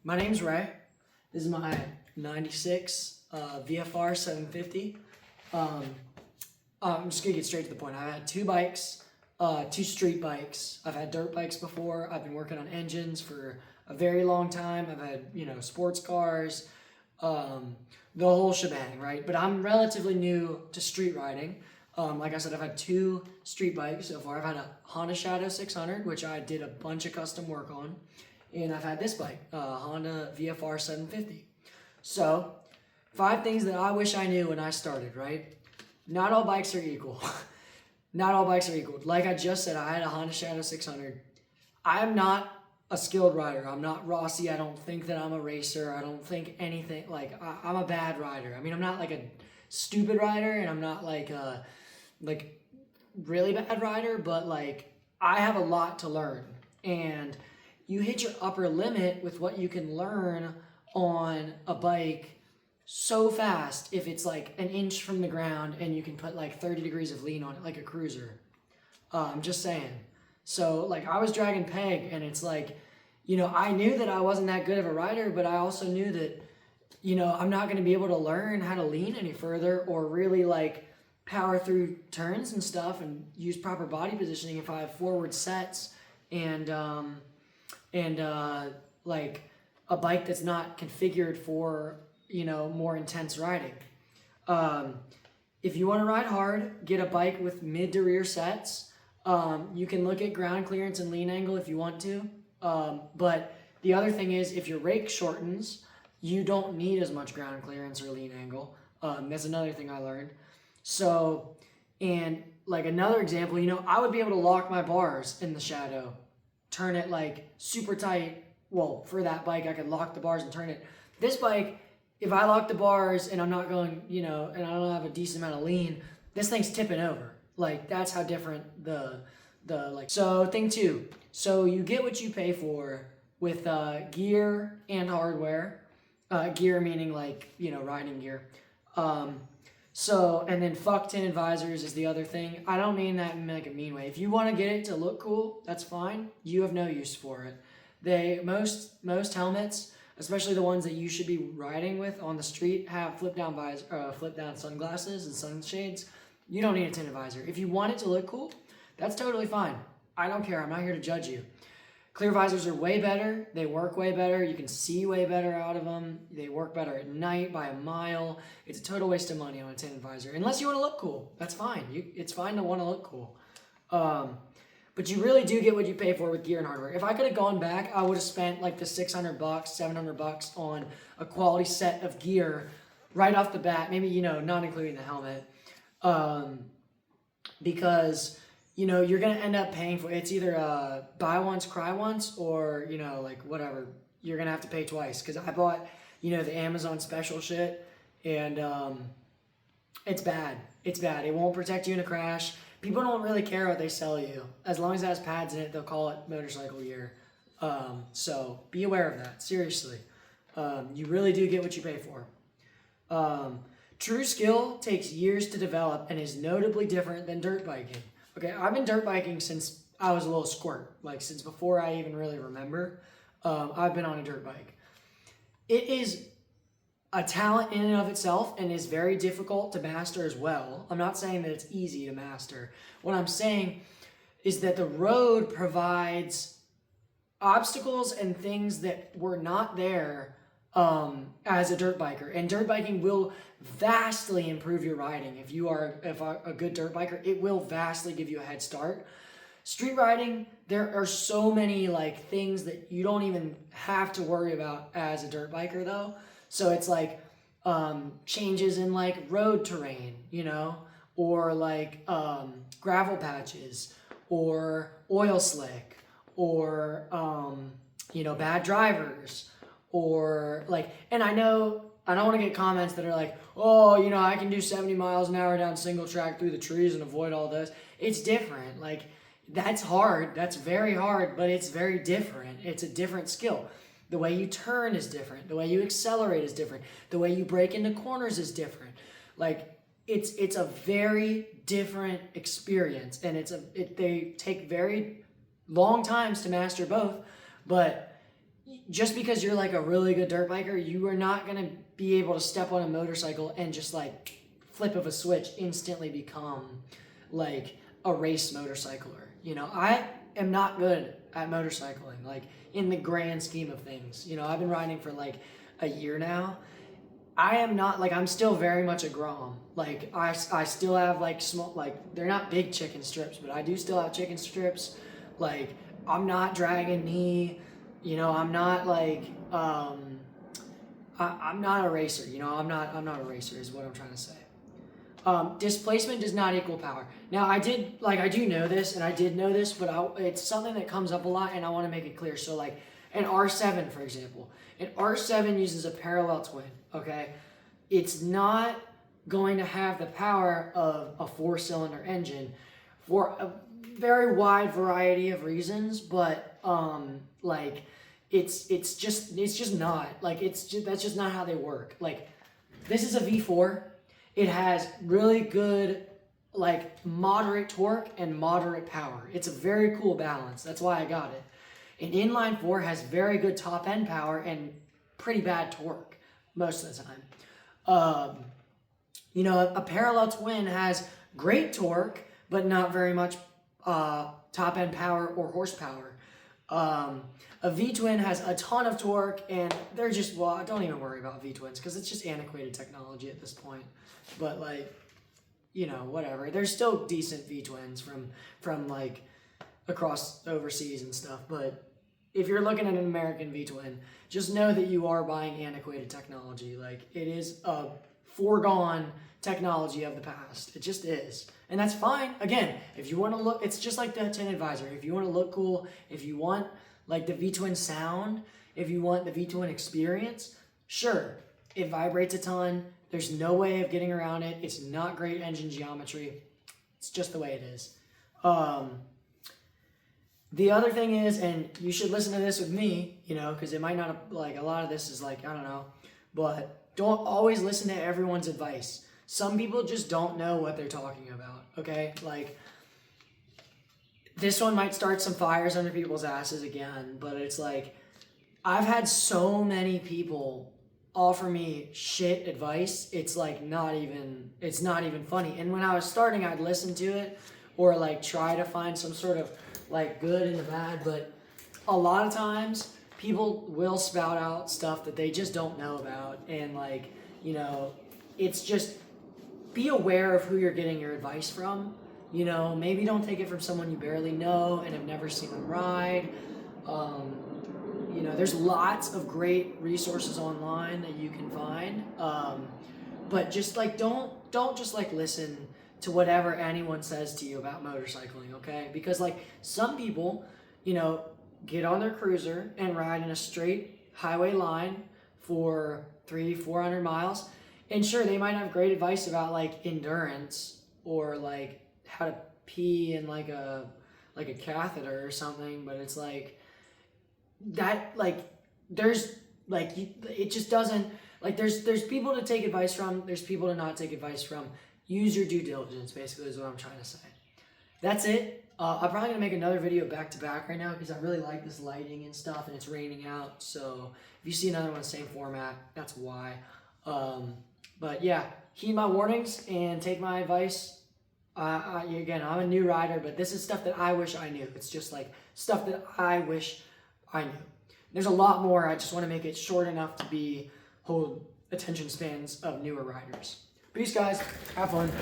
My name's Ray. This is my 96 VFR 750. I'm just gonna get straight to the point. I've had two bikes, two street bikes. I've had dirt bikes before. I've been working on engines for a very long time. I've had, sports cars, the whole shebang, right? But I'm relatively new to street riding. Like I said, I've had two street bikes so far. I've had a Honda Shadow 600, which I did a bunch of custom work on. And I've had this bike, Honda VFR 750. So, 5 things that I wish I knew when I started, right? Not all bikes are equal. Not all bikes are equal. Like I just said, I had a Honda Shadow 600. I'm not a skilled rider. I'm not Rossi. I don't think that I'm a racer. I don't think anything. I'm a bad rider. I mean, I'm not like a stupid rider, and I'm not like a really bad rider, but I have a lot to learn. And you hit your upper limit with what you can learn on a bike so fast if it's like an inch from the ground and you can put 30 degrees of lean on it like a cruiser. I'm just saying. So I was dragging peg, and it's I knew that I wasn't that good of a rider, but I also knew that I'm not going to be able to learn how to lean any further or really power through turns and stuff and use proper body positioning if I have forward sets and a bike that's not configured for more intense riding. If you want to ride hard, get a bike with mid to rear sets. You can look at ground clearance and lean angle if you want to, but the other thing is if your rake shortens, you don't need as much ground clearance or lean angle. That's another thing I learned. So, and another example, I would be able to lock my bars in the Shadow, turn it super tight. Well, for that bike, I could lock the bars and turn it. This bike, if I lock the bars and I'm not going, and I don't have a decent amount of lean, this thing's tipping over. That's how different So thing 2, so you get what you pay for with gear and hardware. Gear meaning riding gear. And then fuck tinted visors is the other thing. I don't mean that in a mean way. If you want to get it to look cool, that's fine. You have no use for it. Most helmets, especially the ones that you should be riding with on the street, have flip down sunglasses and sunshades. You don't need a tinted visor. If you want it to look cool, that's totally fine. I don't care. I'm not here to judge you. Clear visors are way better. They work way better. You can see way better out of them. They work better at night by a mile. It's a total waste of money on a tinted visor. Unless you want to look cool. That's fine. It's fine to want to look cool. But you really do get what you pay for with gear and hardware. If I could have gone back, I would have spent the $600, $700 on a quality set of gear right off the bat. Maybe, not including the helmet. Because you're going to end up paying for it's either buy once, cry once, or, whatever. You're going to have to pay twice. Because I bought, the Amazon special shit, and it's bad. It's bad. It won't protect you in a crash. People don't really care what they sell you. As long as it has pads in it, they'll call it motorcycle gear. So be aware of that. Seriously. You really do get what you pay for. True skill takes years to develop and is notably different than dirt biking. Okay, I've been dirt biking since I was a little squirt, since before I even really remember. I've been on a dirt bike. It is a talent in and of itself and is very difficult to master as well. I'm not saying that it's easy to master. What I'm saying is that the road provides obstacles and things that were not there as a dirt biker. And dirt biking will vastly improve your riding. If you are a good dirt biker, it will vastly give you a head start. Street riding, there are so many things that you don't even have to worry about as a dirt biker though. So it's changes in road terrain, or gravel patches, or oil slick, or bad drivers, or and I know I don't want to get comments that are oh, I can do 70 miles an hour down single track through the trees and avoid all this. It's different. That's hard. That's very hard, but it's very different. It's a different skill. The way you turn is different. The way you accelerate is different. The way you break into corners is different. It's a very different experience, and they take very long times to master both, but just because you're like a really good dirt biker, you are not gonna be able to step on a motorcycle and just like flip of a switch instantly become like a race motorcycler. You know, I am not good at motorcycling, like in the grand scheme of things. You know, I've been riding for like a year now. I am not like, I'm still very much a Grom. Like I still have like small, like they're not big chicken strips, but I do still have chicken strips. Like I'm not dragging knee, you know, I'm not like, I'm not a racer, you know, I'm not a racer is what I'm trying to say. Displacement does not equal power. Now I do know this, and I did know this, but it's something that comes up a lot, and I want to make it clear. So like an R7, for example, an R7 uses a parallel twin, okay? It's not going to have the power of a 4-cylinder engine for a very wide variety of reasons, but like it's just not, like that's just not how they work. Like this is a V4. It has really good, like, moderate torque and moderate power. It's a very cool balance. That's why I got it. An inline 4 has very good top end power and pretty bad torque most of the time. You know, a parallel twin has great torque, but not very much top end power or horsepower. A V-twin has a ton of torque, and they're just, well, don't even worry about V-twins because it's just antiquated technology at this point. But like, you know, whatever. There's still decent V-twins from like across overseas and stuff. But if you're looking at an American V-twin, just know that you are buying antiquated technology. Like it is a foregone technology of the past. It just is. And that's fine. Again, if you want to look, it's just like the 10 Advisor. If you want to look cool, if you want like the V-twin sound, if you want the V-twin experience, sure, it vibrates a ton. There's no way of getting around it. It's not great engine geometry. It's just the way it is. The other thing is, and you should listen to this with me, you know, because it might not, like, a lot of this is like, I don't know, but don't always listen to everyone's advice. Some people just don't know what they're talking about, okay? Like, this one might start some fires under people's asses again, but it's like, I've had so many people offer me shit advice. It's like it's not even funny. And when I was starting, I'd listen to it or like try to find some sort of like good and the bad, but a lot of times people will spout out stuff that they just don't know about. And like, you know, it's just, be aware of who you're getting your advice from. You know, maybe don't take it from someone you barely know and have never seen them ride. You know, there's lots of great resources online that you can find. But just like, don't just like listen to whatever anyone says to you about motorcycling, okay? Because like some people, you know, get on their cruiser and ride in a straight highway line for 300-400 miles. And sure, they might have great advice about like endurance or like how to pee in like a catheter or something, but it's like that, like there's like it just doesn't, like there's people to take advice from, there's people to not take advice from. Use your due diligence, basically, is what I'm trying to say. That's it. I'm probably gonna make another video back to back right now because I really like this lighting and stuff, and it's raining out. So if you see another one same format, that's why. But yeah, heed my warnings and take my advice. Again, I'm a new rider, but this is stuff that I wish I knew. It's just like stuff that I wish I knew. There's a lot more. I just want to make it short enough to hold attention spans of newer riders. Peace, guys. Have fun.